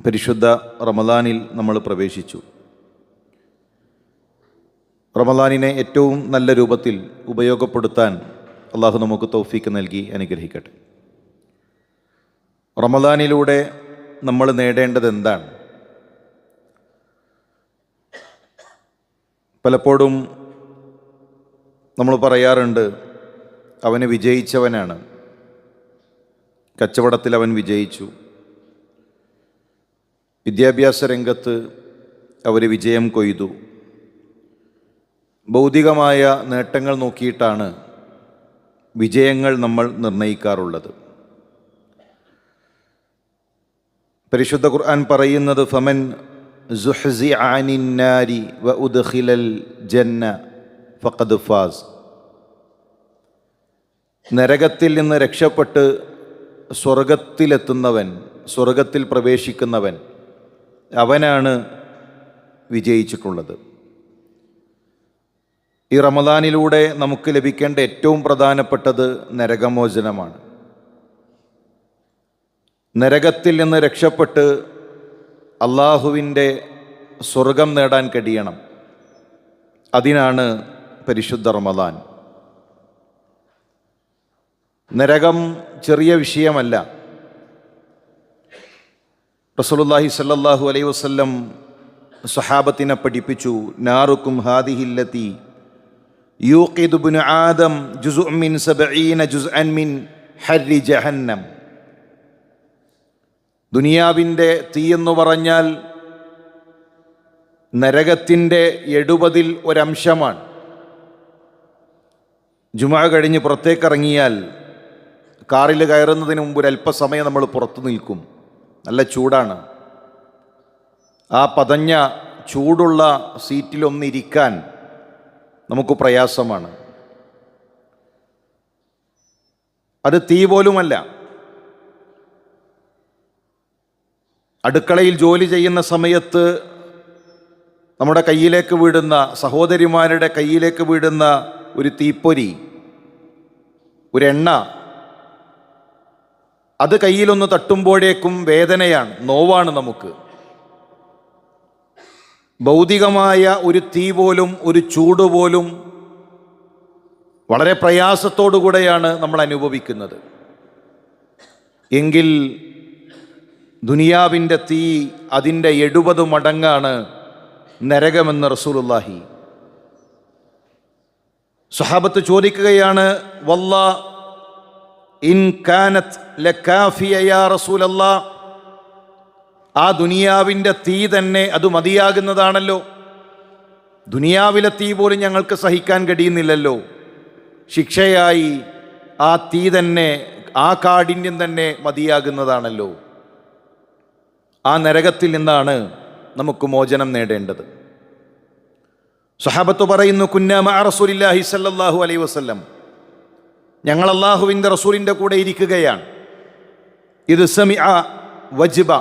പരിശുദ്ധ റമദാനിൽ നമ്മൾ പ്രവേശിച്ചു. റമദാനിനെ ഏറ്റവും നല്ല രൂപത്തിൽ ഉപയോഗപ്പെടുത്താൻ അള്ളാഹു നമുക്ക് തൗഫീക്ക് നൽകി അനുഗ്രഹിക്കട്ടെ. റമദാനിലൂടെ നമ്മൾ നേടേണ്ടത് എന്താണ്? പലപ്പോഴും നമ്മൾ പറയാറുണ്ട്, അവന് വിജയിച്ചവനാണ്, കച്ചവടത്തിൽ അവൻ വിജയിച്ചു, വിദ്യാഭ്യാസ രംഗത്ത് അവർ വിജയം കൊയ്തു. ഭൗതികമായ നേട്ടങ്ങൾ നോക്കിയിട്ടാണ് വിജയങ്ങൾ നമ്മൾ നിർണയിക്കാറുള്ളത്. പരിശുദ്ധ ഖുർആൻ പറയുന്നത്, ഫമൻ സുഹ്സിഅ അനിൻ നാരി വ ഉദ്ഖിലൽ ജന്ന ഫഖദ് ഫാസ്. നരകത്തിൽ നിന്ന് രക്ഷപ്പെട്ട് സ്വർഗത്തിലെത്തുന്നവൻ, സ്വർഗത്തിൽ പ്രവേശിക്കുന്നവൻ, അവനാണ് വിജയിച്ചിട്ടുള്ളത്. ഈ റമദാനിലൂടെ നമുക്ക് ലഭിക്കേണ്ട ഏറ്റവും പ്രധാനപ്പെട്ടത് നരകമോചനമാണ്. നരകത്തിൽ നിന്ന് രക്ഷപ്പെട്ട് അള്ളാഹുവിൻ്റെ സ്വർഗം നേടാൻ കഴിയണം. അതിനാണ് പരിശുദ്ധ റമദാൻ. നരകം ചെറിയ വിഷയമല്ല. റസൂലുള്ളാഹി സ്വല്ലല്ലാഹു അലൈഹി വസല്ലം സ്വഹാബത്തിനെ പഠിപ്പിച്ചു, നാറുക്കും ഹാദിഹില്ലതി യൂഖിദു ഇബ്നു ആദം ജുസ്ഉൻ മിൻ 70 ജുസ്അൻ മിൻ ഹർരി ജഹന്നം. ദുനിയാവിൻ്റെ തീയെന്നു പറഞ്ഞാൽ നരകത്തിൻ്റെ 70 ഒരംശമാണ്. ജുമുഅ കഴിഞ്ഞ് പുറത്തേക്കിറങ്ങിയാൽ കാറിൽ കയറുന്നതിന് മുമ്പ് ഒരല്പസമയം നമ്മൾ പുറത്തു നിൽക്കും. നല്ല ചൂടാണ്. ആ പതഞ്ഞ ചൂടുള്ള സീറ്റിലൊന്നിരിക്കാൻ നമുക്ക് പ്രയാസമാണ്. അത് തീ പോലുമല്ല. അടുക്കളയിൽ ജോലി ചെയ്യുന്ന സമയത്ത് നമ്മുടെ കയ്യിലേക്ക് വീടുന്ന, സഹോദരിമാരുടെ കയ്യിലേക്ക് വീടുന്ന ഒരു തീപ്പൊരി, ഒരെണ്ണ, അത് കയ്യിലൊന്ന് തട്ടുമ്പോഴേക്കും വേദനയാണ്, നോവാണ് നമുക്ക്. ഭൗതികമായ ഒരു തീ പോലും, ഒരു ചൂട് പോലും വളരെ പ്രയാസത്തോടു കൂടെയാണ് നമ്മൾ അനുഭവിക്കുന്നത്. എങ്കിൽ ദുനിയാവിൻ്റെ തീ, അതിൻ്റെ 70 മടങ്ങാണ് നരകമെന്ന് റസൂലുള്ളാഹി. സ്വഹാബത്ത് ചോദിക്കുകയാണ്, വല്ലാ ഇൻ കാനത് ലകാഫിയ യാ റസൂലല്ലാഹ്, ആ ദുനിയാവിൻ്റെ തീ തന്നെ അത് മതിയാകുന്നതാണല്ലോ. ദുനിയാവിലെ തീ പോലും ഞങ്ങൾക്ക് സഹിക്കാൻ കഴിയുന്നില്ലല്ലോ. ശിക്ഷയായി ആ തീ തന്നെ, ആ കാഠിന്യം തന്നെ മതിയാകുന്നതാണല്ലോ. ആ നരകത്തിൽ നിന്നാണ് നമുക്ക് മോചനം നേടേണ്ടത്. സ്വഹാബത്ത് പറയുന്നു, കുന്നാ മഅ റസൂലില്ലാഹി സ്വല്ലല്ലാഹു അലൈഹി വസല്ലം, ഞങ്ങൾ അല്ലാഹുവിൻ്റെ റസൂലിൻ്റെ കൂടെ ഇരിക്കുകയാണ്. ഇത് സമിഅ വജ്ബ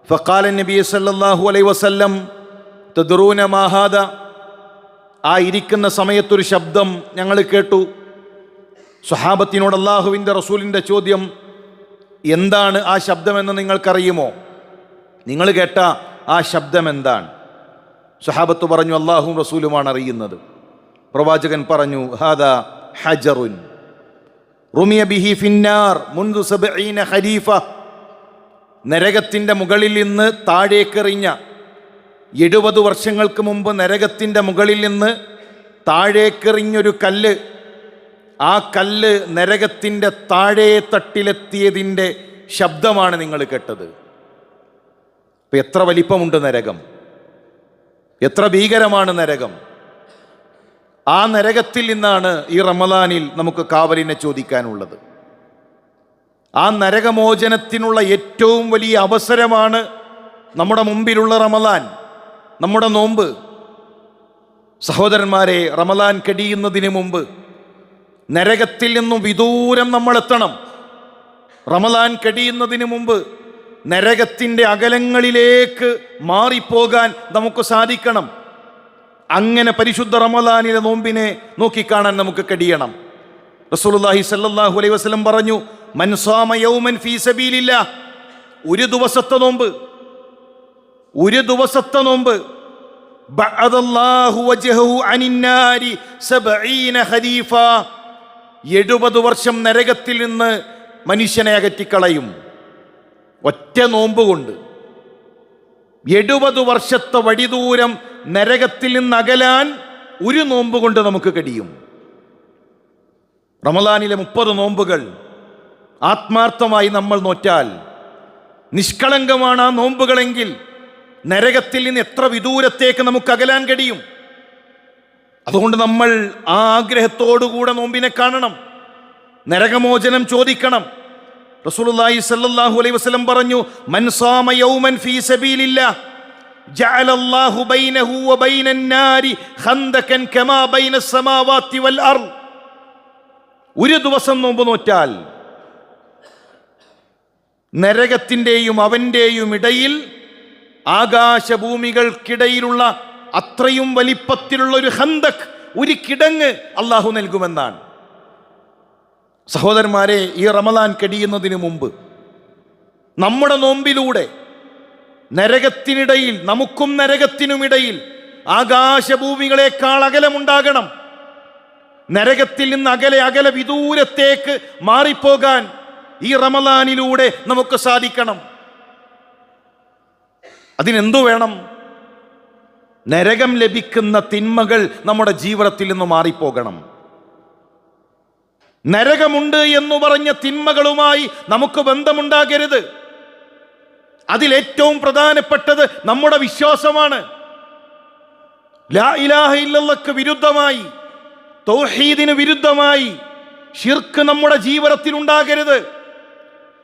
ഫഖാല നബി സല്ലല്ലാഹു അലൈഹി വസല്ലം തദ്റൂന മാ ഹാദാ. ആ ഇരിക്കുന്ന സമയത്തൊരു ശബ്ദം ഞങ്ങൾ കേട്ടു. സ്വഹാബത്തിനോട് അല്ലാഹുവിൻ്റെ റസൂലിൻ്റെ ചോദ്യം, എന്താണ് ആ ശബ്ദമെന്ന് നിങ്ങൾക്കറിയുമോ? നിങ്ങൾ കേട്ട ആ ശബ്ദം എന്താണ്? സ്വഹാബത്ത് പറഞ്ഞു, അല്ലാഹുവും റസൂലുമാണ് അറിയുന്നത്. പ്രവാചകൻ പറഞ്ഞു, ഹാദാ ഹജറുൻ റുമിയ ബിഹി ഫിന്നാർ മുൻദു 70 ഖരീഫ. നരകത്തിൻ്റെ മുകളിൽ നിന്ന് താഴേക്കെറിഞ്ഞ, 70 വർഷങ്ങൾക്ക് മുമ്പ് നരകത്തിൻ്റെ മുകളിൽ നിന്ന് താഴേക്കെറിഞ്ഞൊരു കല്ല്, ആ കല്ല് നരകത്തിൻ്റെ താഴേ തട്ടിലെത്തിയതിൻ്റെ ശബ്ദമാണ് നിങ്ങൾ കേട്ടത്. ഇപ്പം എത്ര വലിപ്പമുണ്ട് നരകം, എത്ര ഭീകരമാണ് നരകം. ആ നരകത്തിൽ നിന്നാണ് ഈ റമദാനിൽ നമുക്ക് കാവലിനെ ചോദിക്കാനുള്ളത്. ആ നരകമോചനത്തിനുള്ള ഏറ്റവും വലിയ അവസരമാണ് നമ്മുടെ മുമ്പിലുള്ള റമദാൻ, നമ്മുടെ നോമ്പ്. സഹോദരന്മാരെ, റമദാൻ കഴിയുന്നതിന് മുമ്പ് നരകത്തിൽ നിന്നും വിദൂരം നമ്മൾ എത്തണം. റമദാൻ കഴിയുന്നതിന് മുമ്പ് നരകത്തിൻ്റെ അകലങ്ങളിലേക്ക് മാറിപ്പോകാൻ നമുക്ക് സാധിക്കണം. അങ്ങനെ പരിശുദ്ധ റമദാനിലെ നോമ്പിനെ നോക്കിക്കാണാൻ നമുക്ക് കഴിയണം. റസൂലുള്ളാഹി സ്വല്ലല്ലാഹു അലൈഹി വസല്ലം പറഞ്ഞു, മൻ സാമ യൗമൻ ഫീ സബീലില്ലാഹ്, ഒരു ദിവസത്തെ നോമ്പ്, ഒരു ദിവസത്തെ നോമ്പ്. ബഅദല്ലാഹു വജ്ഹഹു അനിന്നാരി 70 ഖരീഫ, 70 വർഷം നരകത്തിൽ നിന്ന് മനുഷ്യനെ അകറ്റിക്കളയും ഒറ്റ നോമ്പ് കൊണ്ട്. 70 വർഷത്തെ വഴിദൂരം നരകത്തിൽ നിന്ന് അകലാൻ ഒരു നോമ്പ് കൊണ്ട് നമുക്ക് കഴിയും. റമദാനിലെ 30 നോമ്പുകൾ ആത്മാർത്ഥമായി നമ്മൾ നോറ്റാൽ, നിഷ്കളങ്കമാണ് ആ നോമ്പുകളെങ്കിൽ, നരകത്തിൽ നിന്ന് എത്ര വിദൂരത്തേക്ക് നമുക്ക് അകലാൻ കഴിയും. അതുകൊണ്ട് നമ്മൾ ആ ആഗ്രഹത്തോടുകൂടെ നോമ്പിനെ കാണണം, നരകമോചനം ചോദിക്കണം. റസൂലുള്ളാഹി സ്വല്ലല്ലാഹു അലൈഹി വസല്ലം പറഞ്ഞു, മൻ സാമ യൗമൻ ഫീ സബീലില്ലാഹ് ജഅലല്ലാഹു ബൈനഹു വബൈനൻ നാരി ഖന്ദകൻ കമാ ബൈനസ് സമാവാതി വൽ അർദ്. ഒരു ദിവസം നോമ്പ് നോറ്റാൽ നരകത്തിൻ്റെയും അവൻ്റെയും ഇടയിൽ, ആകാശഭൂമികൾക്കിടയിലുള്ള അത്രയും വലിപ്പത്തിലുള്ള ഒരു ഖന്ദക്, ഒരു കിടങ്ങ് അള്ളാഹു നൽകുമെന്നാണ്. സഹോദരന്മാരെ, ഈ റമദാൻ കഴിയുന്നതിന് മുമ്പ് നമ്മുടെ നോമ്പിലൂടെ നരകത്തിനിടയിൽ, നമുക്കും നരകത്തിനുമിടയിൽ ആകാശഭൂമികളെക്കാൾ അകലമുണ്ടാകണം. നരകത്തിൽ നിന്ന് അകലെ അകലെ വിദൂരത്തേക്ക് മാറിപ്പോകാൻ ഈ റമദാനിലൂടെ നമുക്ക് സാധിക്കണം. അതിനെന്തു വേണം? നരകം ലഭിക്കുന്ന തിന്മകൾ നമ്മുടെ ജീവിതത്തിൽ നിന്ന് മാറിപ്പോകണം. നരകമുണ്ട് എന്ന് പറഞ്ഞ തിന്മകളുമായി നമുക്ക് ബന്ധമുണ്ടാകരുത്. അതിലേറ്റവും പ്രധാനപ്പെട്ടത് നമ്മുടെ വിശ്വാസമാണ്. ലാ ഇലാഹ ഇല്ലല്ലാഹ്ക്ക് വിരുദ്ധമായി, തൗഹീദിന് വിരുദ്ധമായി ശിർക്ക് നമ്മുടെ ജീവിതത്തിൽ ഉണ്ടാകരുത്.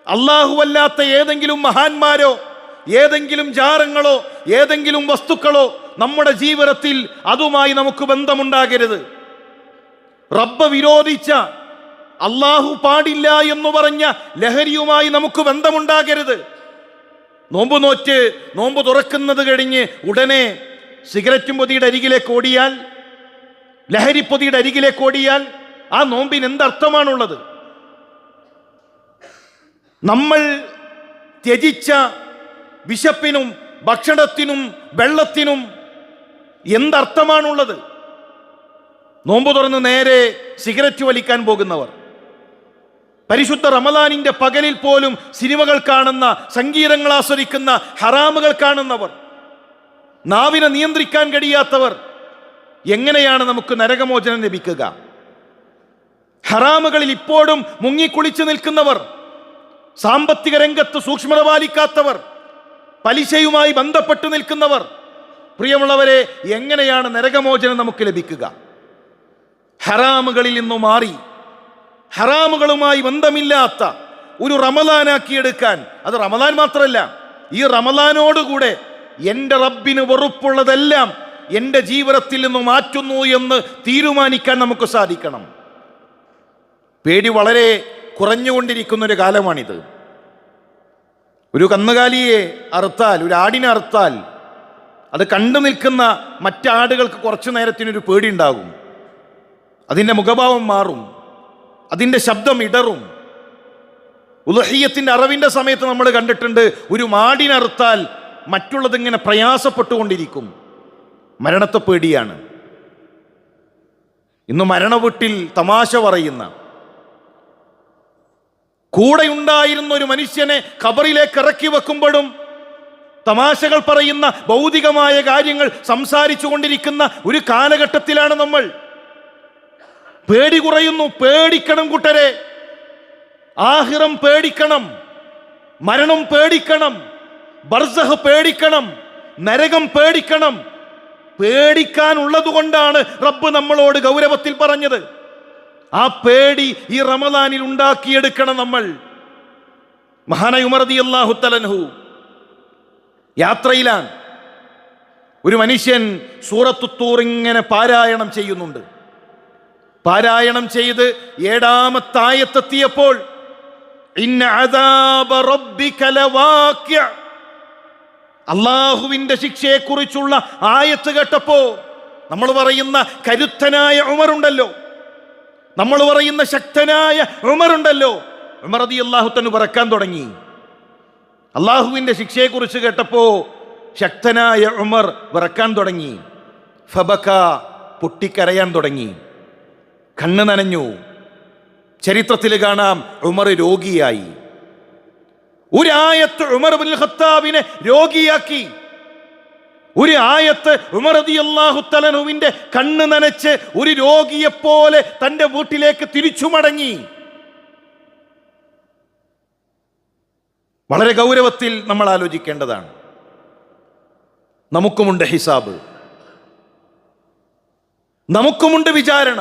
അല്ലാഹുവല്ലാത്ത ഏതെങ്കിലും മഹാന്മാരോ ഏതെങ്കിലും ജാറങ്ങളോ ഏതെങ്കിലും വസ്തുക്കളോ നമ്മുടെ ജീവിതത്തിൽ അതുമായി നമുക്ക് ബന്ധമുണ്ടാകരുത്. റബ്ബ് വിരോധിച്ച, അല്ലാഹു പാടില്ല എന്ന് പറഞ്ഞ ലഹരിയുമായി നമുക്ക് ബന്ധമുണ്ടാകരുത്. നോമ്പ് നോറ്റ് നോമ്പ് തുറക്കുന്നത് കഴിഞ്ഞ് ഉടനെ സിഗരറ്റും പൊതിയുടെ അരികിലേക്ക് ഓടിയാൽ, ലഹരിപ്പൊതിയുടെ അരികിലേക്ക് ഓടിയാൽ ആ നോമ്പിന് എന്തർത്ഥമാണുള്ളത്? നമ്മൾ ത്യജിച്ച വിശപ്പിനും ഭക്ഷണത്തിനും വെള്ളത്തിനും എന്തർത്ഥമാണുള്ളത്? നോമ്പ് തുറന്ന് നേരെ സിഗരറ്റ് വലിക്കാൻ പോകുന്നവർ, പരിശുദ്ധ റമദാനിന്റെ പകലിൽ പോലും സിനിമകൾ കാണുന്ന, സംഗീതങ്ങൾ ആസ്വദിക്കുന്ന, ഹറാമുകൾ കാണുന്നവർ, നാവിനെ നിയന്ത്രിക്കാൻ കഴിയാത്തവർ, എങ്ങനെയാണ് നമുക്ക് നരകമോചനം ലഭിക്കുക? ഹറാമുകളിൽ ഇപ്പോഴും മുങ്ങിക്കുളിച്ചു നിൽക്കുന്നവർ, സാമ്പത്തിക രംഗത്ത് സൂക്ഷ്മത പാലിക്കാത്തവർ, പലിശയുമായി ബന്ധപ്പെട്ടു നിൽക്കുന്നവർ, പ്രിയമുള്ളവരെ, എങ്ങനെയാണ് നരകമോചനം നമുക്ക് ലഭിക്കുക? ഹറാമുകളിൽ നിന്നു മാറി ഹറാമുകളുമായി ബന്ധമില്ലാത്ത ഒരു റമദാനാക്കിയെടുക്കാൻ, അത് റമദാൻ മാത്രമല്ല, ഈ റമദാനോടുകൂടെ എൻ്റെ റബ്ബിന് വെറുപ്പുള്ളതെല്ലാം എൻ്റെ ജീവിതത്തിൽ നിന്ന് മാറ്റുന്നു എന്ന് തീരുമാനിക്കാൻ നമുക്ക് സാധിക്കണം. പേടി വളരെ കുറഞ്ഞുകൊണ്ടിരിക്കുന്നൊരു കാലമാണിത്. ഒരു കന്നുകാലിയെ അറുത്താൽ, ഒരു ആടിനെ അറുത്താൽ, അത് കണ്ടു നിൽക്കുന്ന മറ്റാടുകൾക്ക് കുറച്ചു നേരത്തിനൊരു പേടി ഉണ്ടാകും. അതിൻ്റെ മുഖഭാവം മാറും, അതിൻ്റെ ശബ്ദം ഇടറും. ഉളുഹിയ്യത്തിൻ്റെ അറവിൻ്റെ സമയത്ത് നമ്മൾ കണ്ടിട്ടുണ്ട്, ഒരു മാടിനറുത്താൽ മറ്റുള്ളതിങ്ങനെ പ്രയാസപ്പെട്ടുകൊണ്ടിരിക്കും. മരണത്തെ പേടിയാണ്. ഇന്ന് മരണവീട്ടിൽ തമാശ പറയുന്ന, കൂടെയുണ്ടായിരുന്ന ഒരു മനുഷ്യനെ ഖബറിലേക്ക് ഇറക്കി വെക്കുമ്പോഴും തമാശകൾ പറയുന്ന, ഭൗതികമായ കാര്യങ്ങൾ സംസാരിച്ചു കൊണ്ടിരിക്കുന്ന ഒരു കാലഘട്ടത്തിലാണ് നമ്മൾ. പേടി കുറയുന്നു. പേടിക്കണം കൂട്ടരെ, ആഖിറം പേടിക്കണം, മരണം പേടിക്കണം, ബർസഖ് പേടിക്കണം, നരകം പേടിക്കണം. പേടിക്കാനുള്ളത് കൊണ്ടാണ് റബ്ബ് നമ്മളോട് ഗൗരവത്തിൽ പറഞ്ഞത്. ആ പേടി ഈ റമദാനിൽ ഉണ്ടാക്കിയെടുക്കണം നമ്മൾ. മഹാനായ ഉമർ റളിയല്ലാഹു തആല അൻഹു യാത്രയിലാണ്. ഒരു മനുഷ്യൻ സൂറത്തു തൂർ ഇങ്ങനെ പാരായണം ചെയ്യുന്നുണ്ട്. പാരായണം ചെയ്ത് 7ാമത്തെ ആയത്തെത്തിയപ്പോൾ, ഇന്ന അദാബ റബ്ബിക ലവാഖിഅ, അല്ലാഹുവിന്റെ ശിക്ഷയെക്കുറിച്ചുള്ള ആയത്ത് കേട്ടപ്പോ നമ്മൾ പറയുന്ന കരുത്തനായ ഉമറുണ്ടല്ലോ, നമ്മൾ പറയുന്ന ശക്തനായ ഉമറുണ്ടല്ലോ, ഉമർ റളിയല്ലാഹു തആല പറക്കാൻ തുടങ്ങി. അള്ളാഹുവിൻ്റെ ശിക്ഷയെക്കുറിച്ച് കേട്ടപ്പോൾ ശക്തനായ ഉമർ വിറക്കാൻ തുടങ്ങി. ഫബക, പൊട്ടിക്കരയാൻ തുടങ്ങി, കണ്ണ് നനഞ്ഞു. ചരിത്രത്തിൽ കാണാം ഉമർ രോഗിയായി. ഒരു ആയത്ത് ഉമർ ഇബ്നുൽ ഖത്താബിനെ രോഗിയാക്കി. ഒരു ആയത്ത് ഉമർ റളിയല്ലാഹു തആല അൻഹുവിന്റെ കണ്ണ് നനച്ച് ഒരു രോഗിയെപ്പോലെ തന്റെ വീട്ടിലേക്ക് തിരിച്ചു മടങ്ങി. വളരെ ഗൗരവത്തിൽ നമ്മൾ ആലോചിക്കേണ്ടതാണ്. നമുക്കുമുണ്ട് ഹിസാബ്, നമുക്കുമുണ്ട് വിചാരണ.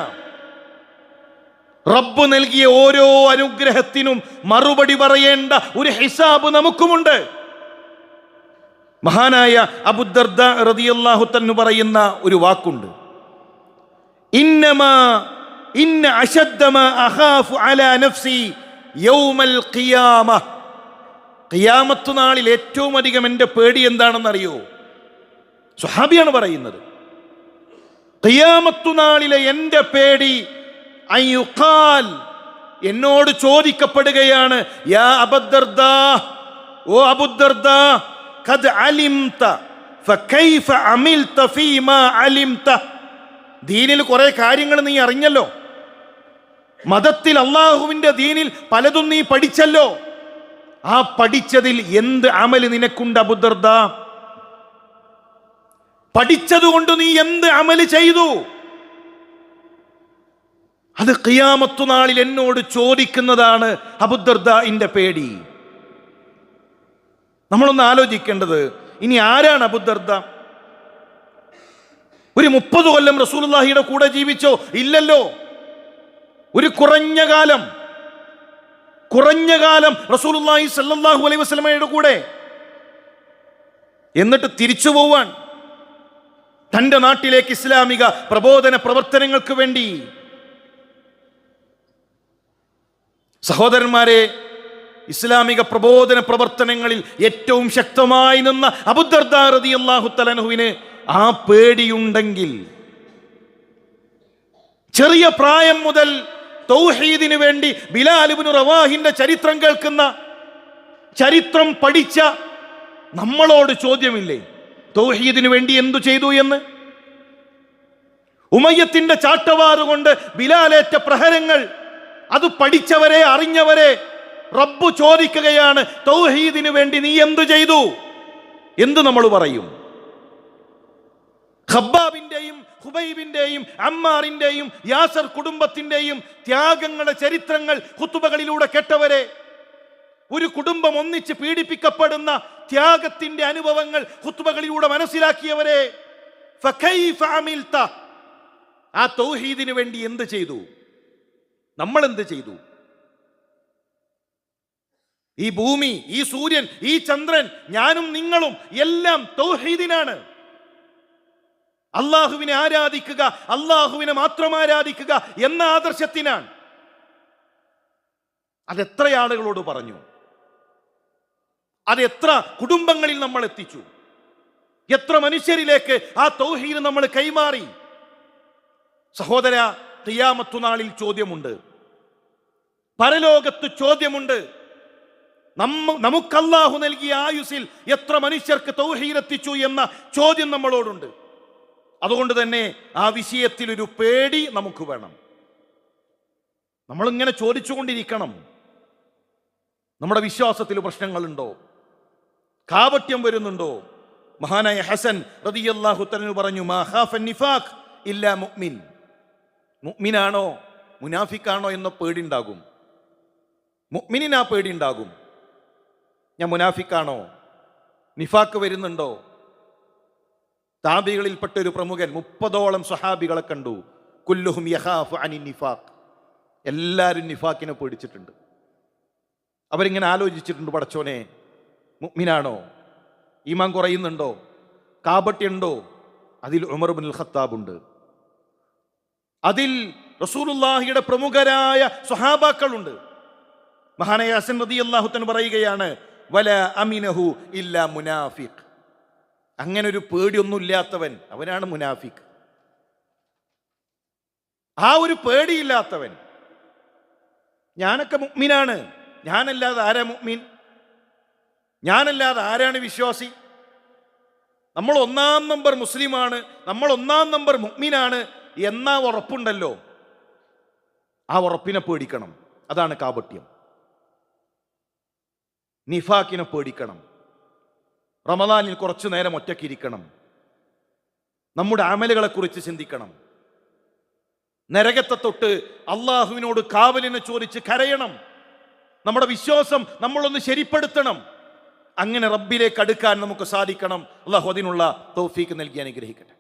റബ്ബ് നൽകിയ ഓരോ അനുഗ്രഹത്തിനും മറുപടി പറയേണ്ട ഒരു ഹിസാബ് നമുക്കുമുണ്ട്. മഹാനായ അബൂദർദ റളിയല്ലാഹു തആല പറയുന്ന ഒരു വാക്കുണ്ട്, ഇന്ന അശദ്ദ മാ അഖാഫു അലാ നഫ്സി യൗമൽ ഖിയാമ. ഖിയാമത്ത് നാളിൽ ഏറ്റവും അധികം എൻ്റെ പേടി എന്താണെന്നറിയോ? സ്വഹാബിയാണ് പറയുന്നത്. ഖിയാമത്ത് നാളിലെ എൻ്റെ പേടി അയ്യുഖാൽ, എന്നോട് ചോദിക്കപ്പെടുകയാണ്, യാ അബൂദർദാ, ഓ അബൂദർദാ, ഖദ് അലിംത ഫകൈഫ അമിൽത ഫീമാ അലിംത. ദീനിൽ കുറെ കാര്യങ്ങൾ നീ അറിഞ്ഞല്ലോ, മതത്തിൽ അള്ളാഹുവിന്റെ ദീനിൽ പലതും നീ പഠിച്ചല്ലോ, ആ പഠിച്ചതിൽ എന്ത് അമൽ നിനക്കുണ്ട് അബൂദർദാ? പഠിച്ചതുകൊണ്ട് നീ എന്ത് അമല് ചെയ്തു? അത് ഖിയാമത്ത് നാളിൽ എന്നോട് ചോദിക്കുന്നതാണ് അബൂദർദാഇന്റെ പേടി. നമ്മളൊന്ന് ആലോചിക്കേണ്ടത്, ഇനി ആരാണ് അബൂദർദ? ഒരു 30 കൊല്ലം റസൂലുള്ളാഹിയുടെ കൂടെ ജീവിച്ചോ? ഇല്ലല്ലോ. ഒരു കുറഞ്ഞ കാലം റസൂലുള്ളാഹി സ്വല്ലല്ലാഹു അലൈഹി വസല്ലമയുടെ കൂടെ, എന്നിട്ട് തിരിച്ചു പോവാൻ തൻ്റെ നാട്ടിലേക്ക് ഇസ്ലാമിക പ്രബോധന പ്രവർത്തനങ്ങൾക്ക് വേണ്ടി. സഹോദരന്മാരെ, ഇസ്ലാമിക പ്രബോധന പ്രവർത്തനങ്ങളിൽ ഏറ്റവും ശക്തമായി നിന്ന അബൂദർദ റളിയല്ലാഹു തആല അൻഹുവിന് ആ പേടിയുണ്ടെങ്കിൽ, ചെറിയ പ്രായം മുതൽ തൗഹീദിന് വേണ്ടി ബിലാൽ ഇബ്നു റവാഹിന്റെ ചരിത്രം കേൾക്കുന്ന, ചരിത്രം പഠിച്ച നമ്മളോട് ചോദ്യമില്ലേ തൗഹീദിന് വേണ്ടി എന്തു ചെയ്തു എന്ന്? ഉമയ്യത്തിന്റെ ചാട്ടവാറുകൊണ്ട് ബിലാലേറ്റ പ്രഹരങ്ങൾ, അത് പഠിച്ചവരെ, അറിഞ്ഞവരെ റബ്ബ് ചോദിക്കുകയാണ്, തൗഹീദിന് വേണ്ടി നീ എന്തു ചെയ്തു? എന്ത് നമ്മൾ പറയും? ഖബ്ബാബിന്റെയും ഹുബൈബിന്റെയും അമ്മാറിന്റെയും യാസർ കുടുംബത്തിന്റെയും ത്യാഗങ്ങളുടെ ചരിത്രങ്ങൾ ഖുതുബകളിലൂടെ കേട്ടവരെ, ഒരു കുടുംബം ഒന്നിച്ച് പീഡിപ്പിക്കപ്പെടുന്ന ത്യാഗത്തിന്റെ അനുഭവങ്ങൾ ഖുതുബകളിലൂടെ മനസ്സിലാക്കിയവരെ, ഫകൈഫ അമിൽത, ആ തൗഹീദിന് വേണ്ടി എന്ത് ചെയ്തു? നമ്മൾ എന്ത് ചെയ്തു? ഈ ഭൂമി, ഈ സൂര്യൻ, ഈ ചന്ദ്രൻ, ഞാനും നിങ്ങളും എല്ലാം തൗഹീദിനാണ്. അള്ളാഹുവിനെ ആരാധിക്കുക, അള്ളാഹുവിനെ മാത്രം ആരാധിക്കുക എന്ന ആദർശത്തിനാണ്. അതെത്ര ആളുകളോട് പറഞ്ഞു? അതെത്ര കുടുംബങ്ങളിൽ നമ്മൾ എത്തിച്ചു? എത്ര മനുഷ്യരിലേക്ക് ആ തൗഹീദ് നമ്മൾ കൈമാറി? സഹോദര, ഖിയാമത്ത് നാളിൽ ചോദ്യമുണ്ട്, പരലോകത്ത് ചോദ്യമുണ്ട്. നമുക്ക് അല്ലാഹു നൽകിയ ആയുസിൽ എത്ര മനുഷ്യർക്ക് തൗഹീദ് എത്തിച്ചു എന്ന ചോദ്യം നമ്മളോടുണ്ട്. അതുകൊണ്ട് തന്നെ ആ വിഷയത്തിൽ ഒരു പേടി നമുക്ക് വേണം. നമ്മളിങ്ങനെ ചോദിച്ചുകൊണ്ടിരിക്കണം, നമ്മുടെ വിശ്വാസത്തിൽ പ്രശ്നങ്ങളുണ്ടോ? കാപട്യം വരുന്നുണ്ടോ? മഹാനായ ഹസൻ റളിയല്ലാഹു തആല പറഞ്ഞു, മാ ഖാഫൻ നിഫാഖ് ഇല്ലാ മുഅ്മിൻ. മുഅ്മിനാണോ മുനാഫിക്കാണോ എന്ന പേടി ഉണ്ടാകും. മുഅ്മിനിന് ആ പേടി ഉണ്ടാകും. ഞാൻ മുനാഫിക്കാണോ, നിഫാക്ക് വരുന്നുണ്ടോ? താബികളിൽപ്പെട്ട ഒരു പ്രമുഖൻ 30ഓളം സ്വഹാബികളെ കണ്ടു. കുല്ലുഹും യഖാഫു അനി നിഫാഖ്. എല്ലാവരും നിഫാക്കിനെ പേടിച്ചിട്ടുണ്ട്. അവരിങ്ങനെ ആലോചിച്ചിട്ടുണ്ട്, പടച്ചോനെ മുഅ്മിനാണോ, ഈമാൻ കുറയുന്നുണ്ടോ, കാപട്യമുണ്ടോ? അതിൽ ഉമർ ഇബ്നുൽ ഖത്താബ് ഉണ്ട്, അതിൽ റസൂലുള്ളാഹിയുടെ പ്രമുഖരായ സ്വഹാബാക്കളുണ്ട്. മഹാനായ ഹസൻ റളിയല്ലാഹു തആല പറയുകയാണ്, വലാ അമിനഹു ഇല്ലാ മുനാഫിഖ്. അങ്ങനെ ഒരു പേടിയൊന്നുമില്ലാത്തവൻ അവനാണ് മുനാഫിഖ്. ആ ഒരു പേടിയില്ലാത്തവൻ, ഞാനൊക്കെ മുഅ്മിനാണ്, ഞാനല്ലാതെ ആരാ മുഅ്മിൻ? ഞാനല്ലാതെ ആരാണ് വിശ്വാസി? നമ്മൾ 1-ാം നമ്പർ മുസ്ലിമാണ്, നമ്മൾ 1-ാം നമ്പർ മുഅ്മിനാണ് എന്ന ഉറപ്പുണ്ടല്ലോ, ആ ഉറപ്പിനെ പേടിക്കണം. അതാണ് കാപട്യം. നിഫാക്കിനെ പേടിക്കണം. റമദാനിൽ കുറച്ചു നേരം ഒറ്റയ്ക്കിരിക്കണം. നമ്മുടെ അമലുകളെ കുറിച്ച് ചിന്തിക്കണം. നരകത്തെ തൊട്ട് അള്ളാഹുവിനോട് കാവലിനെ ചോദിച്ച് കരയണം. നമ്മുടെ വിശ്വാസം നമ്മളൊന്ന് ശരിപ്പെടുത്തണം. അങ്ങനെ റബ്ബിലേക്ക് അടുക്കാൻ നമുക്ക് സാധിക്കണം. അള്ളാഹു അതിനുള്ള തൗഫീക്ക് നൽകി അനുഗ്രഹിക്കട്ടെ.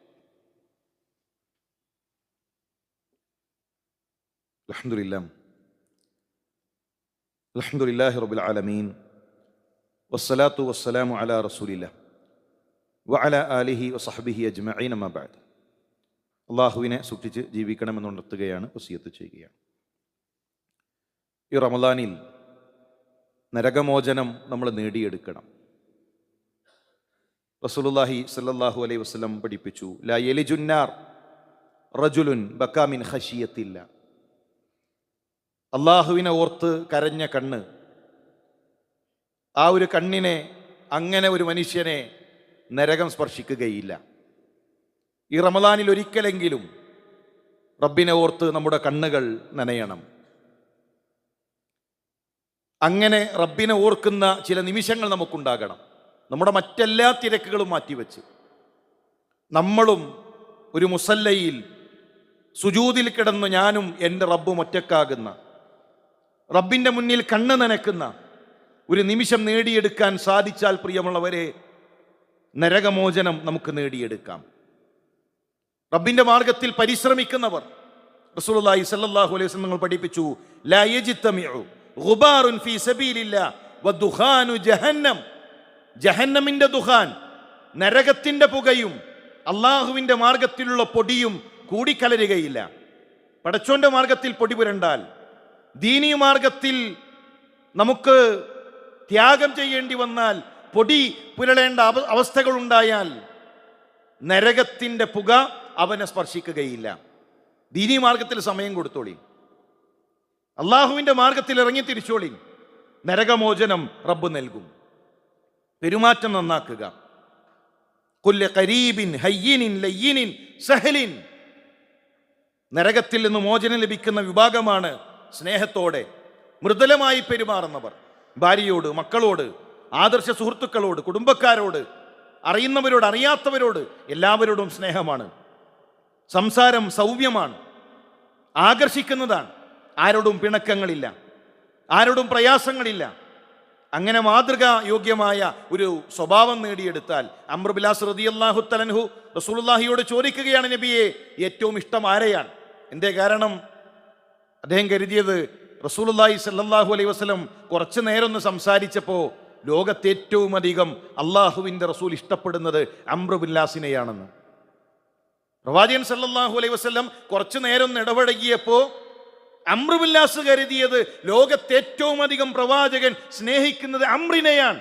അൽഹംദുലില്ലാഹി റബ്ബിൽ ആലമീൻ വസ്സലാത്തു വസ്സലാമു അലാ റസൂലില്ലാഹ് വഅലാ ആലിഹി വസഹ്ബിഹി അജ്മഈൻ അമ്മാ ബഅദ്. അള്ളാഹുവിനെ സൂക്ഷിച്ച് ജീവിക്കണമെന്നുണർത്തുകയാണ്, വസിയത്ത് ചെയ്യുകയാണ്. ഈ റമദാനിൽ നരകമോചനം നമ്മൾ നേടിയെടുക്കണം. റസൂലുള്ളാഹി സ്വല്ലല്ലാഹു അലൈഹി വസല്ലം പഠിപ്പിച്ചു, ലാ യലിജുന്നാർ റജുലുൻ ബക്കാ മിൻ ഖശിയത്തില്ല. അള്ളാഹുവിനെ ഓർത്ത് കരഞ്ഞ കണ്ണ്, ആ ഒരു കണ്ണിനെ, അങ്ങനെ ഒരു മനുഷ്യനെ നരകം സ്പർശിക്കുകയില്ല. ഈ റമദാനിൽ ഒരിക്കലെങ്കിലും റബ്ബിനെ ഓർത്ത് നമ്മുടെ കണ്ണുകൾ നനയണം. അങ്ങനെ റബ്ബിനെ ഓർക്കുന്ന ചില നിമിഷങ്ങൾ നമുക്കുണ്ടാകണം. നമ്മുടെ മറ്റെല്ലാ തിരക്കുകളും മാറ്റിവെച്ച് നമ്മളും ഒരു മുസല്ലയിൽ സുജൂദിൽ കിടന്ന് ഞാനും എൻ്റെ റബ്ബും ഒറ്റക്കാകുന്ന, റബ്ബിൻ്റെ മുന്നിൽ കണ്ണ് നനക്കുന്ന ഒരു നിമിഷം നേടിയെടുക്കാൻ സാധിച്ചാൽ, പ്രിയമുള്ളവരെ, നരകമോചനം നമുക്ക് നേടിയെടുക്കാം. റബ്ബിൻ്റെ മാർഗത്തിൽ പരിശ്രമിക്കുന്നവർ, റസൂലുള്ളാഹി സ്വല്ലല്ലാഹു അലൈഹി വസല്ലം നിങ്ങൾ പഠിപ്പിച്ചു, ലാ യജ്തമിഉ ഗുബാറുൻ ഫീ സബീലില്ലാ വദുഖാനു ജഹന്നം. ജഹന്നമിൻ്റെ ദുഖാൻ, നരകത്തിൻ്റെ പുകയും അള്ളാഹുവിൻ്റെ മാർഗത്തിലുള്ള പൊടിയും കൂടിക്കലരുകയില്ല. പടച്ചോന്റെ മാർഗത്തിൽ പൊടി പുരണ്ടാൽ, ദീനീ മാർഗത്തിൽ നമുക്ക് ത്യാഗം ചെയ്യേണ്ടി വന്നാൽ, പൊടി പുരളേണ്ട അവസ്ഥകളുണ്ടായാൽ, നരകത്തിൻ്റെ പുക അവനെ സ്പർശിക്കുകയില്ല. ദീനീ മാർഗത്തിൽ സമയം കൊടുത്തോളി, അള്ളാഹുവിൻ്റെ മാർഗത്തിൽ ഇറങ്ങി തിരിച്ചോളി. നരകമോചനം റബ്ബ് നൽകും. പെരുമാറ്റം നന്നാക്കുക. കുല്ല ഖരീബിൻ ഹയ്യിനിൻ ലയ്യിനിൻ സഹലിൻ. നരകത്തിൽ നിന്ന് മോചനം ലഭിക്കുന്ന വിഭാഗമാണ് സ്നേഹത്തോടെ മൃദുലമായി പെരുമാറുന്നവർ. ഭാര്യയോട്, മക്കളോട്, ആദർശ സുഹൃത്തുക്കളോട്, കുടുംബക്കാരോട്, അറിയുന്നവരോട്, അറിയാത്തവരോട്, എല്ലാവരോടും സ്നേഹമാണ്. സംസാരം സൗമ്യമാണ്, ആകർഷിക്കുന്നതാണ്. ആരോടും പിണക്കങ്ങളില്ല, ആരോടും പ്രയാസങ്ങളില്ല. അങ്ങനെ മാതൃകാ യോഗ്യമായ ഒരു സ്വഭാവം നേടിയെടുത്താൽ, അംർ ബിൻ ആസ് റളിയല്ലാഹു തആല അൻഹു റസൂലുള്ളാഹിയോട് ചോദിക്കുകയാണ്, നബിയെ, ഏറ്റവും ഇഷ്ടം ആരെയാണ്? എന്തേ കാരണം? അദ്ദേഹം കരുതിയത് റസൂലുള്ളാഹി സ്വല്ലല്ലാഹു അലൈഹി വസല്ലം കുറച്ചു നേരം ഒന്ന് സംസാരിച്ചപ്പോൾ ലോകത്തെ ഏറ്റവും അധികം അള്ളാഹുവിൻ്റെ റസൂൽ ഇഷ്ടപ്പെടുന്നത് അംർ ബിൻ ആസിനെയാണെന്ന്. പ്രവാചകൻ സല്ലല്ലാഹു അലൈഹി വസല്ലം കുറച്ചു നേരം ഇടപഴകിയപ്പോൾ അംർ ബിൻ ആസ് കരുതിയത് ലോകത്തെ ഏറ്റവും അധികം പ്രവാചകൻ സ്നേഹിക്കുന്നത് അംറിനെയാണ്.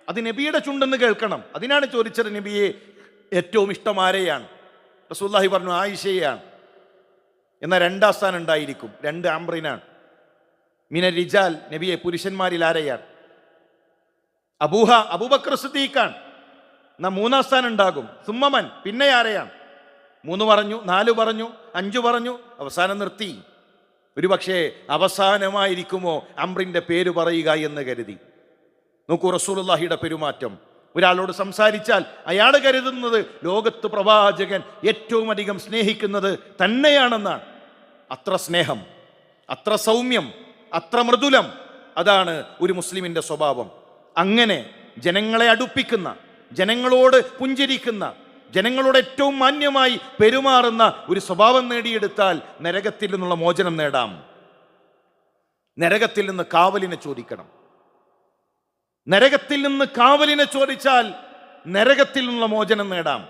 അത് നബിയുടെ ചുണ്ടെന്ന് കേൾക്കണം. അതിനാണ് ചോദിച്ചത്, നബിയെ, ഏറ്റവും ഇഷ്ടം ആരെയാണ്? റസൂലുള്ളാഹി പറഞ്ഞു, ആയിഷയാണ്. എന്നാൽ 2-ാം സ്ഥാനം ഉണ്ടായിരിക്കും, 2 അംറിനാണ്. മിന റിജാൽ, നബിയെ, പുരുഷന്മാരിൽ ആരെയാണ്? അബൂബക്കർ സിദ്ദീഖാണ്. എന്നാൽ 3-ാം സ്ഥാനം ഉണ്ടാകും. സുമ്മമൻ, പിന്നെ ആരെയാണ്? 3 പറഞ്ഞു, 4 പറഞ്ഞു, 5 പറഞ്ഞു, അവസാനം നിർത്തി. ഒരു പക്ഷേ അവസാനമായിരിക്കുമോ അംറിൻ്റെ പേര് പറയുക എന്ന് കരുതി. നോക്കൂ റസൂലുള്ളാഹിയുടെ പെരുമാറ്റം. ഒരാളോട് സംസാരിച്ചാൽ അയാൾ കരുതുന്നത് ലോകത്ത് പ്രവാചകൻ ഏറ്റവും അധികം സ്നേഹിക്കുന്നത് തന്നെയാണെന്നാണ്. അത്ര സ്നേഹം, അത്ര സൗമ്യം, അത്ര മൃദുലം, അതാണ് ഒരു മുസ്ലിമിൻ്റെ സ്വഭാവം. അങ്ങനെ ജനങ്ങളെ അടുപ്പിക്കുന്ന, ജനങ്ങളോട് പുഞ്ചിരിക്കുന്ന, ജനങ്ങളോട് ഏറ്റവും മാന്യമായി പെരുമാറുന്ന ഒരു സ്വഭാവം നേടിയെടുത്താൽ നരകത്തിൽ നിന്നുള്ള മോചനം നേടാം. നരകത്തിൽ നിന്ന് കാവലിനെ ചോദിക്കണം. നരകത്തിൽ നിന്ന് കാവലിനെ ചോദിച്ചാൽ നരകത്തിൽ നിന്നുള്ള മോചനം നേടാം.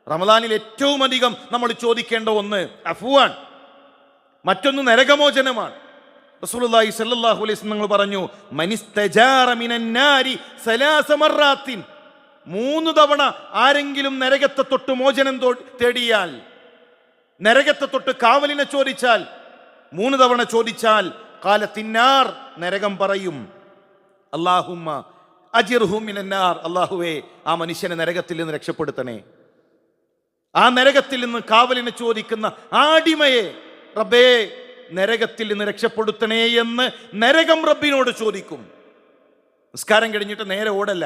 റമദാനിൽ ഏറ്റവും അധികം നമ്മൾ ചോദിക്കേണ്ട ഒന്ന് അഫ്വാൻ, മറ്റൊന്ന് നരകമോചനമാണ്. റസൂലുള്ളാഹി സ്വല്ലല്ലാഹു അലൈഹി വസല്ലം നിങ്ങൾ പറഞ്ഞു, മനിസ്തജാറ മിനന്നാരി സലാസ മർറാത്തിൻ. 3 തവണ ആരെങ്കിലും നരകത്തെ തൊട്ട് മോചനം തേടിയാൽ, നരകത്തെ തൊട്ട് കാവലിനെ ചോദിച്ചാൽ, 3 തവണ ചോദിച്ചാൽ, ഖാലത്തിന്നാർ, നരകം പറയും, അല്ലാഹുമ്മ അജിർഹു മിനന്നാർ, അല്ലാഹുവേ ആ മനുഷ്യനെ നരകത്തിൽ നിന്ന് രക്ഷപ്പെടുത്തണേ. ആ നരകത്തിൽ നിന്ന് കാവലിനെ ചോദിക്കുന്ന ആ അടിമയെ റബ്ബേ നരകത്തിൽ നിന്ന് രക്ഷപ്പെടുത്തണേ എന്ന് നരകം റബ്ബിനോട് ചോദിക്കും. നിസ്കാരം കഴിഞ്ഞിട്ട് നേരെ ഓടല്ല,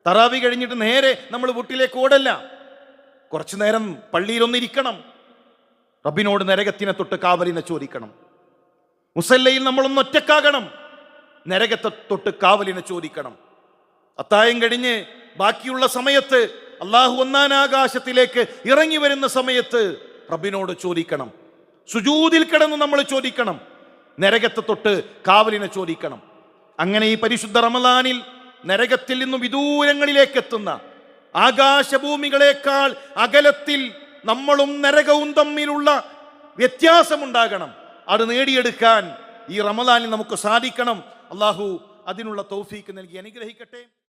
തറാവി കഴിഞ്ഞിട്ട് നേരെ നമ്മൾ വീട്ടിലേക്ക് ഓടല്ല, കുറച്ചു നേരം പള്ളിയിലൊന്നിരിക്കണം, റബ്ബിനോട് നരകത്തിനെ തൊട്ട് കാവലിനെ ചോദിക്കണം. മുസല്ലയിൽ നമ്മളൊന്ന് ഒറ്റക്കാകണം, നരകത്തെ തൊട്ട് കാവലിനെ ചോദിക്കണം. അത്തായം കഴിഞ്ഞ് ബാക്കിയുള്ള സമയത്ത് അള്ളാഹു ഒന്നാനാകാശത്തിലേക്ക് ഇറങ്ങി വരുന്ന സമയത്ത് റബ്ബിനോട് ചോദിക്കണം. സുജൂദിൽ കിടന്ന് നമ്മൾ ചോദിക്കണം, നരകത്തെ തൊട്ട് കാവലിനെ ചോദിക്കണം. അങ്ങനെ ഈ പരിശുദ്ധ റമദാനിൽ നരകത്തിൽ നിന്നും വിദൂരങ്ങളിലേക്ക് എത്തുന്ന, ആകാശഭൂമികളെക്കാൾ അകലത്തിൽ നമ്മളും നരകവും തമ്മിലുള്ള വ്യത്യാസമുണ്ടാകണം. അത് നേടിയെടുക്കാൻ ഈ റമദാനിൽ നമുക്ക് സാധിക്കണം. അള്ളാഹു അതിനുള്ള തൗഫീക്ക് നൽകി അനുഗ്രഹിക്കട്ടെ.